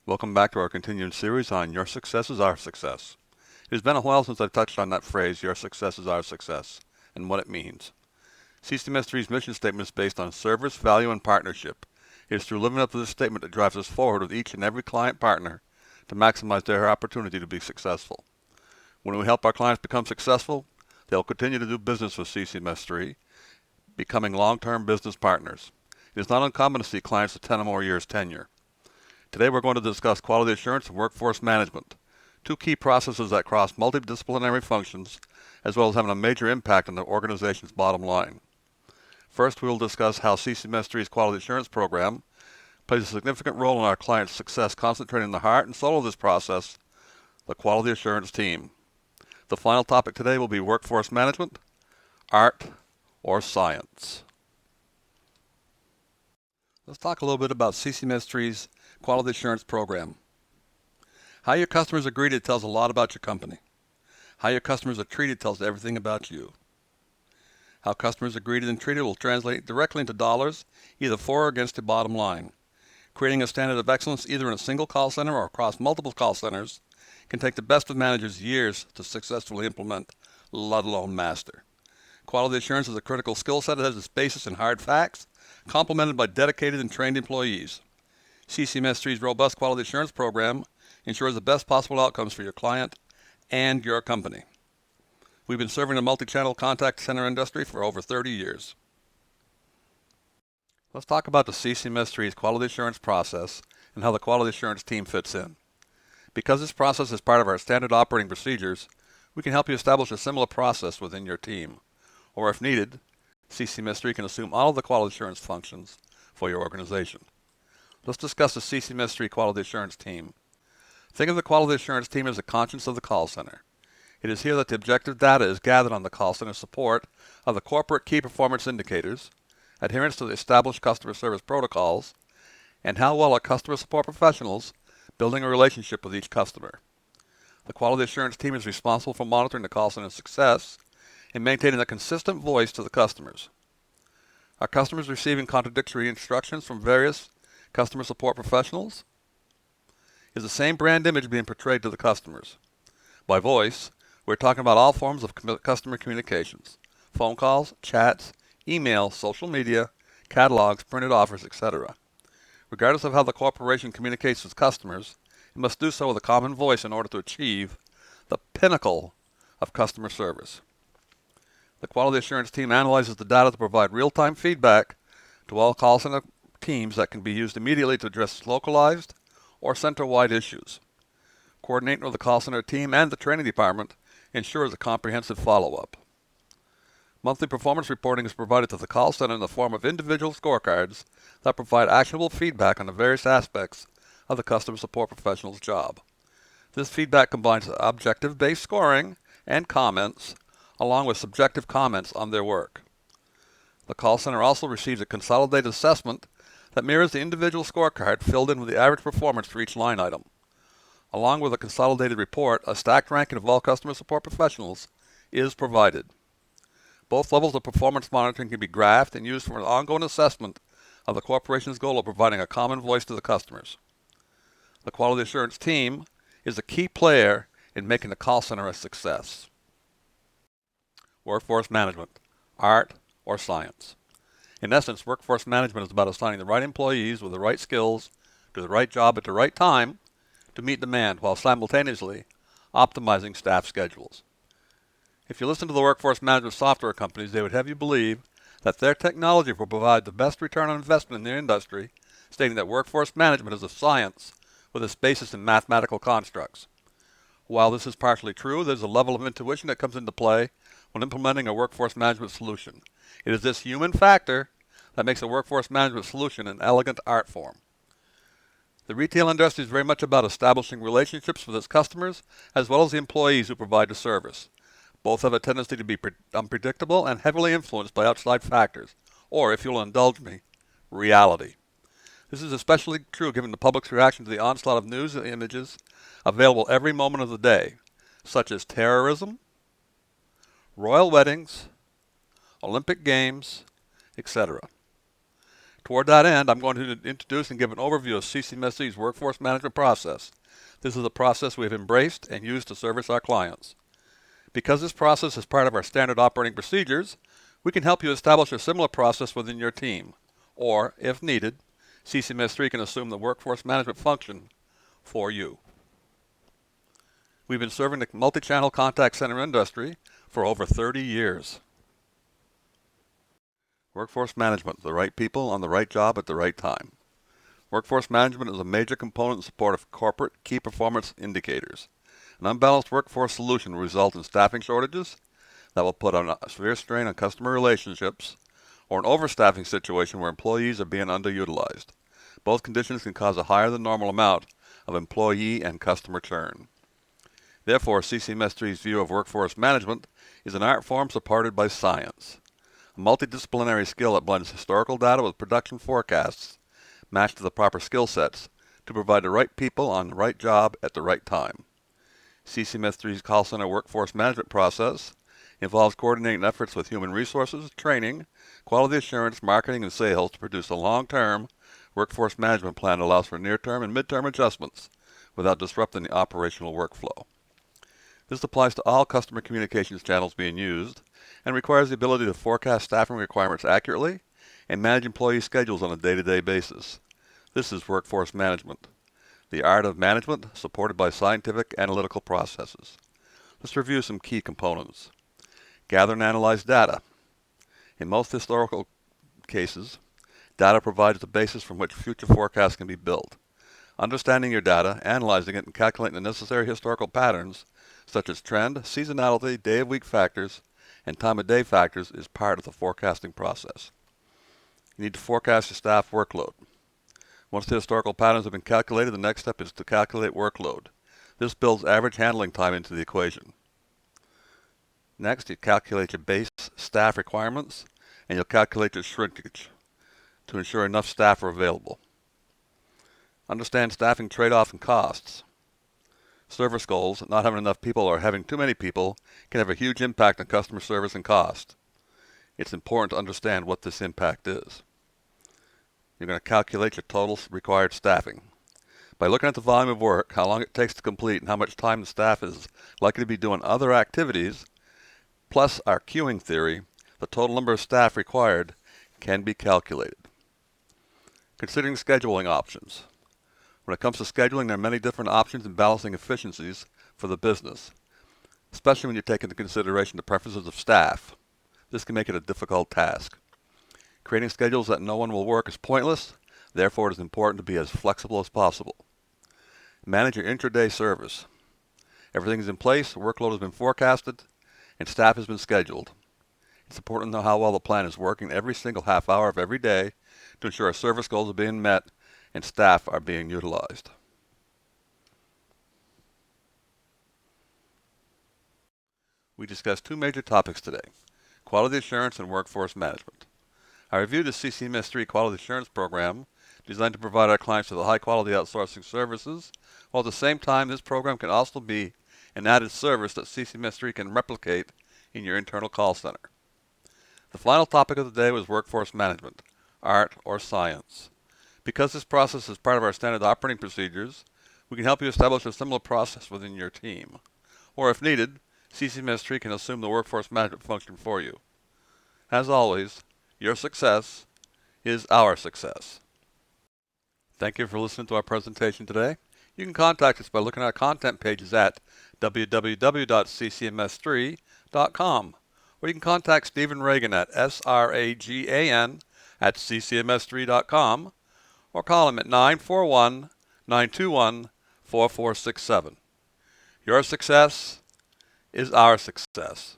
Welcome back to our continuing series on Your Success is Our Success. It has been a while since I've touched on that phrase, Your Success is Our Success, and what it means. CCMS3's mission statement is based on service, value, and partnership. It is through living up to this statement that drives us forward with each and every client partner to maximize their opportunity to be successful. When we help our clients become successful, they'll continue to do business with CCMS3, becoming long-term business partners. It is not uncommon to see clients with 10 or more years tenure. Today we're going to discuss quality assurance and workforce management, two key processes that cross multidisciplinary functions, as well as having a major impact on the organization's bottom line. First, we will discuss how CCMS3's quality assurance program plays a significant role in our clients' success, concentrating the heart and soul of this process, the quality assurance team. The final topic today will be workforce management, art, or science. Let's talk a little bit about CCMS3's quality assurance program. How your customers are greeted tells a lot about your company. How your customers are treated tells everything about you. How customers are greeted and treated will translate directly into dollars, either for or against your bottom line. Creating a standard of excellence either in a single call center or across multiple call centers can take the best of managers years to successfully implement, let alone master. Quality assurance is a critical skill set that has its basis in hard facts, complemented by dedicated and trained employees. CCMS3's robust quality assurance program ensures the best possible outcomes for your client and your company. We've been serving the multi-channel contact center industry for over 30 years. Let's talk about the CCMS3's quality assurance process and how the quality assurance team fits in. Because this process is part of our standard operating procedures, we can help you establish a similar process within your team. Or if needed, CCMS3 can assume all of the quality assurance functions for your organization. Let's discuss the CCMS3 quality assurance team. Think of the quality assurance team as the conscience of the call center. It is here that the objective data is gathered on the call center support of the corporate key performance indicators, adherence to the established customer service protocols, and how well are customer support professionals building a relationship with each customer. The quality assurance team is responsible for monitoring the call center's success and maintaining a consistent voice to the customers. Are customers receiving contradictory instructions from various customer support professionals? Is the same brand image being portrayed to the customers? By voice, we're talking about all forms of customer communications: phone calls, chats, email, social media, catalogs, printed offers, etc. Regardless of how the corporation communicates with customers, it must do so with a common voice in order to achieve the pinnacle of customer service. The quality assurance team analyzes the data to provide real-time feedback to all call center teams that can be used immediately to address localized or center-wide issues. Coordinating with the call center team and the training department ensures a comprehensive follow-up. Monthly performance reporting is provided to the call center in the form of individual scorecards that provide actionable feedback on the various aspects of the customer support professional's job. This feedback combines objective-based scoring and comments, along with subjective comments on their work. The call center also receives a consolidated assessment that mirrors the individual scorecard filled in with the average performance for each line item. Along with a consolidated report, a stacked ranking of all customer support professionals is provided. Both levels of performance monitoring can be graphed and used for an ongoing assessment of the corporation's goal of providing a common voice to the customers. The quality assurance team is a key player in making the call center a success. Workforce management, art, or science. In essence, workforce management is about assigning the right employees with the right skills to the right job at the right time to meet demand while simultaneously optimizing staff schedules. If you listen to the workforce management software companies, they would have you believe that their technology will provide the best return on investment in the industry, stating that workforce management is a science with its basis in mathematical constructs. While this is partially true, there's a level of intuition that comes into play when implementing a workforce management solution. It is this human factor that makes a workforce management solution an elegant art form. The retail industry is very much about establishing relationships with its customers as well as the employees who provide the service. Both have a tendency to be unpredictable and heavily influenced by outside factors, or, if you'll indulge me, reality. This is especially true given the public's reaction to the onslaught of news and images available every moment of the day, such as terrorism, royal weddings, Olympic Games, etc. Toward that end, I'm going to introduce and give an overview of CCMSTree's workforce management process. This is a process we have embraced and used to service our clients. Because this process is part of our standard operating procedures, we can help you establish a similar process within your team. Or, if needed, CCMS3 can assume the workforce management function for you. We've been serving the multi-channel contact center industry for over 30 years. Workforce management, the right people on the right job at the right time. Workforce management is a major component in support of corporate key performance indicators. An unbalanced workforce solution will result in staffing shortages that will put a severe strain on customer relationships, or an overstaffing situation where employees are being underutilized. Both conditions can cause a higher than normal amount of employee and customer churn. Therefore, CCMS3's view of workforce management is an art form supported by science, a multidisciplinary skill that blends historical data with production forecasts matched to the proper skill sets to provide the right people on the right job at the right time. CCMS3's call center workforce management process involves coordinating efforts with human resources, training, quality assurance, marketing, and sales to produce a long-term workforce management plan that allows for near-term and mid-term adjustments without disrupting the operational workflow. This applies to all customer communications channels being used and requires the ability to forecast staffing requirements accurately and manage employee schedules on a day-to-day basis. This is workforce management, the art of management supported by scientific analytical processes. Let's review some key components. Gather and analyze data. In most historical cases, data provides the basis from which future forecasts can be built. Understanding your data, analyzing it, and calculating the necessary historical patterns, such as trend, seasonality, day-of-week factors, and time-of-day factors, is part of the forecasting process. You need to forecast your staff workload. Once the historical patterns have been calculated, the next step is to calculate workload. This builds average handling time into the equation. Next, you calculate your base staff requirements, and you'll calculate your shrinkage to ensure enough staff are available. Understand staffing trade-off and costs. Service goals, not having enough people or having too many people, can have a huge impact on customer service and cost. It's important to understand what this impact is. You're going to calculate your total required staffing. By looking at the volume of work, how long it takes to complete, and how much time the staff is likely to be doing other activities, plus our queuing theory, the total number of staff required can be calculated. Considering scheduling options. When it comes to scheduling, there are many different options in balancing efficiencies for the business, especially when you take into consideration the preferences of staff. This can make it a difficult task. Creating schedules that no one will work is pointless, therefore it is important to be as flexible as possible. Manage your intraday service. Everything is in place, workload has been forecasted, and staff has been scheduled. It's important to know how well the plan is working every single half hour of every day to ensure our service goals are being met and staff are being utilized. We discussed two major topics today: quality assurance and workforce management. I reviewed the CCMS3 Quality Assurance Program designed to provide our clients with high-quality outsourcing services, while at the same time this program can also be an added service that CCMS3 can replicate in your internal call center. The final topic of the day was workforce management, art or science. Because this process is part of our standard operating procedures, we can help you establish a similar process within your team. Or if needed, CCMS3 can assume the workforce management function for you. As always, your success is our success. Thank you for listening to our presentation today. You can contact us by looking at our content pages at www.ccms3.com, or you can contact Stephen Reagan at sragan@ccms3.com, or call him at 941-921-4467. Your success is our success.